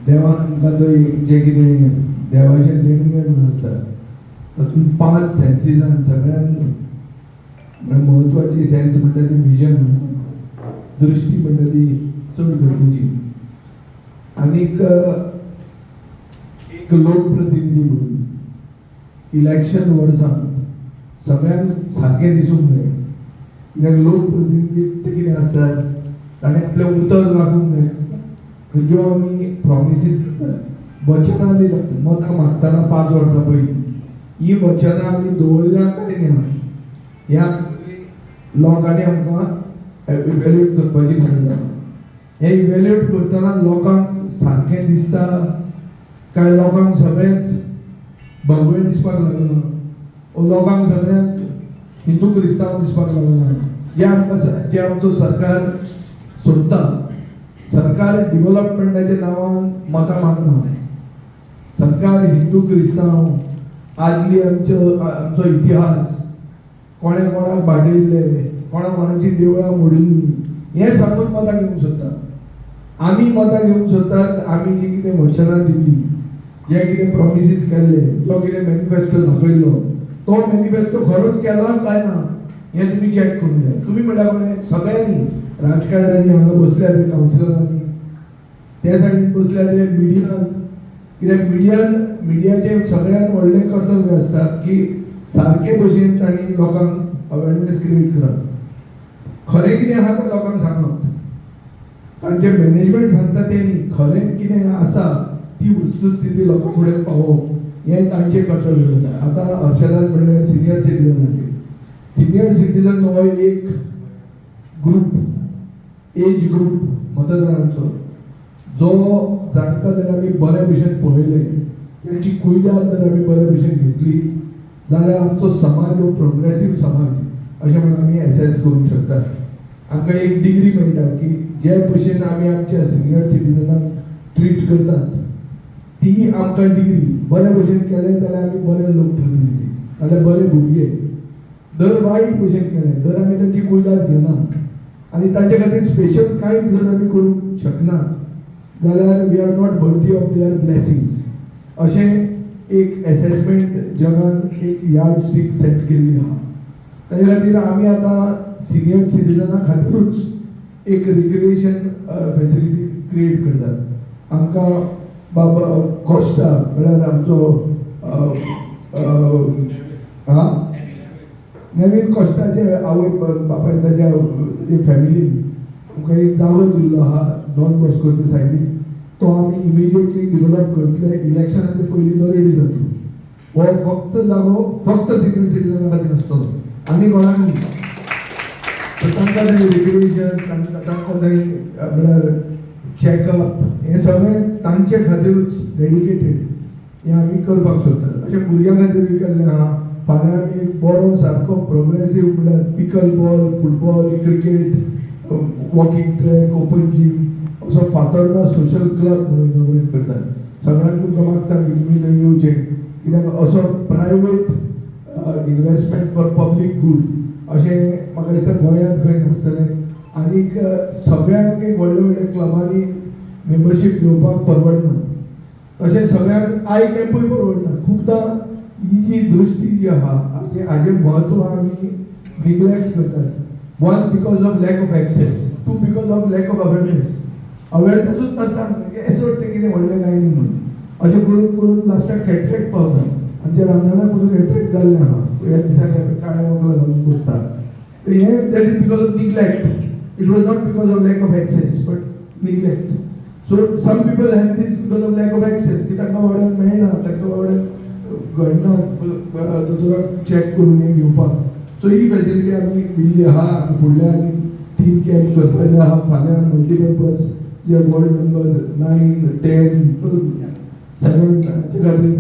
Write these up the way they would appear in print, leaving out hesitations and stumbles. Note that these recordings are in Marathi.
देवान जे कितें देवाचें देणगें म्हणून आसता तातूंत 5 सेन्सीजान सगळ्यांत म्हत्वाची सेन्स म्हणटा ती विजन, दृश्टी म्हणटा ती चड गरजेची. आनीक एक लोकप्रतिनिधी म्हणून इलेक्शन वर्सां सगळ्यांक सारकें दिसूंक जाय. कित्याक लोकप्रतिनिधी कितें आसतात ताणें आपलें उतर राखूंक जाय. ज्यो आमी प्रॉमिसीस करतात, वचनां दितात, मतां मागतना 5 वर्सां पयलीं ही वचनां आमी दवरल्या काय ना ह्या लोकांनी आमकां इवेल्युएट करपाची गरज आसा. हे इवेल्युएट करतना लोकांक सारकें दिसता काय लोकांक सगळेंच भगवें दिसपाक लागना, लोकांक सगळ्यांक हिंदू क्रिस्तांव दिसपाक लागना. जे आमचो सरकार सोदता, सरकार डेव्हलपमेंटाच्या नांवान मतां मागना. सरकार हिंदू क्रिस्तांव आदली आमचो इतिहास कोणे कोणाक भाडयले, कोणाची देवळां मोडिल्लीं हें सांगून मतां घेवंक सोदता. आमी मतां घेवंक सोदतात आमी जी कितें वचनां दिल्लीं, जे कितें प्रॉमिसीस केल्ले, जो कितें मॅनिफेस्टो दाखयलो तो मॅनिफेस्टो खरोच केला काय ना हें तुमी चॅक करूंक जाय. तुमी म्हणटा कोणें सगळ्यांनी राजकारण्यांनी हांगा बसल्या ते कावन्सिलरांनी, त्या सायडीन बसल्या ते मिडियान, कित्याक मिडियाचें सगळ्यांत व्हडलें कर्तव्य आसता की सारके भशेन तांणी लोकांक अवेरनेस क्रिएट करप. खरें कितें आहा तें लोकांक सांगप. तांचें मॅनेजमेंट सांगता तें न्ही, खरें कितें आसा ती वस्तुस्थिती लोकां फुडें पावोवप हें तांचें कर्तव्य जाता. आतां हर्षदान म्हणलें सिनियर सिटीजनाचेर. सिनियर सिटीजन हो एक ग्रूप, एज ग्रूप मतदारांचो जो जाणटा जर आमी बरे भशेन पळयले, तेची कुयदाद जर आमी बरे भशेन घेतली जाल्यार आमचो समाज हो प्रोग्रेसीव समाज अशें म्हणून आमी एसेस करूंक शकतात. आमकां एक डिग्री मेळटा की जे भशेन आमी आमच्या सिनियर सिटीजनांक ट्रीट करतात ती आमकां डिग्री बरे भशेन केलें जाल्यार आमी बरे लोकप्रतिनिधी, नाल्यार बरे भुरगे. दर वायट भशेन केलें जर आमी तांची कुयदाद घेना आनी ताचे खातीर स्पेशल कांयच जर आमी करूंक शकना जाल्यार we are not worthy of their blessings अशें एक एसेसमेंट जगान एक यार्ड स्टीक सेट केल्ली आहा. ताचे खातीर आमी आतां सिनियर सिटीजनां खातीरूच एक रिक्रिएशन फेसिलिटी क्रिएट करतात. आमकां बाबा कोस्टा म्हळ्यार आमचो नेवीन कोस्टाचे आवय बापायन ताच्या फॅमिलीन आमकां एक जागो दिल्लो आहा डॉन बॉस्कोच्या सायडीन. तो आमी इमिजिएटली डेव्हलप करतले, इलेक्शनाचे पयलीं तो रेडी जातलो. हो फक्त जागो फक्त सिनियर सिटीजना खातीर आसतलो आनी कोणाक न्ही. तांकां थंय रेग्युलेशन, तांकां थंय म्हळ्यार चॅकअप हें सगळें तांचे खातीरूच डेडिकेटेड हें आमी करपाक सोदतात. अशें भुरग्यां खातीर केल्लें आहा. फाल्यां आमी एक बरो सारको प्रोग्रेसीव म्हळ्यार pickle ball, football, cricket, walking track, open gym असो फातोर्डा सोशल क्लब म्हणून इनॉग्रेट करतात. सगळ्यांक तुमकां मागता की तुमी थंय येवचें, कित्याक असो private investment for public good अशें म्हाका दिसता गोंयांत खंय नासतलें. आनीक सगळ्यांक एक व्हडले व्हडले क्लबांनी मेंबरशीप घेवपाक परवडना, तशें सगळ्यांक आय कॅम्पूय परवडना. खुबदां ही जी दृश्टी जी आहा हाजें म्हत्व आमी निग्लेक्ट करतात. One because of lack of access, two because of lack of awareness. अवेरनेसूच नासता अशें वाटता कितें व्हडलें कांय न्ही म्हणून. अशें करून करून लास्टाक कॅट्रेक्ट पावता. आमच्या रामनाथाक पसून कॅट्रेक्ट जाल्लें आहा. ह्या दिसांनी काळ्या वखलां घालून बसता. हें that is because of neglect. It was not because of lack of access but neglect. So some people have these because of lack of access की तांकां बाबड्यांक मेळना, तांकां बाबड्यांक घडना दोतोराक चॅक करून हें घेवपाक. सो ही फेसिलिटी आमी दिल्ली आहा. आमी फुडल्या आनी 3 कॅम्प करपाचे आहा. फाल्यां मल्टीपर्पज जे वॉर्ड नंबर 9, 10, 7 हाचे खातीर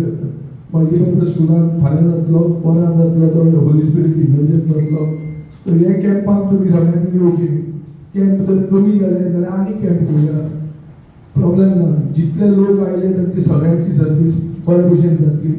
मल्टीपर्पज स्कुलान फाल्यां जातलो, परां जातलो तो होली स्पिरीट इमर्जन जातलो. सो हे कॅम्पाक तुमी सगळ्यांनी येवचें. कॅम्प जर कमी जाले जाल्यार आनी कॅम्प घेवया, प्रॉब्लेम ना. जितले लोक आयले तांची सगळ्यांची सर्वीस बरे भशेन जातली.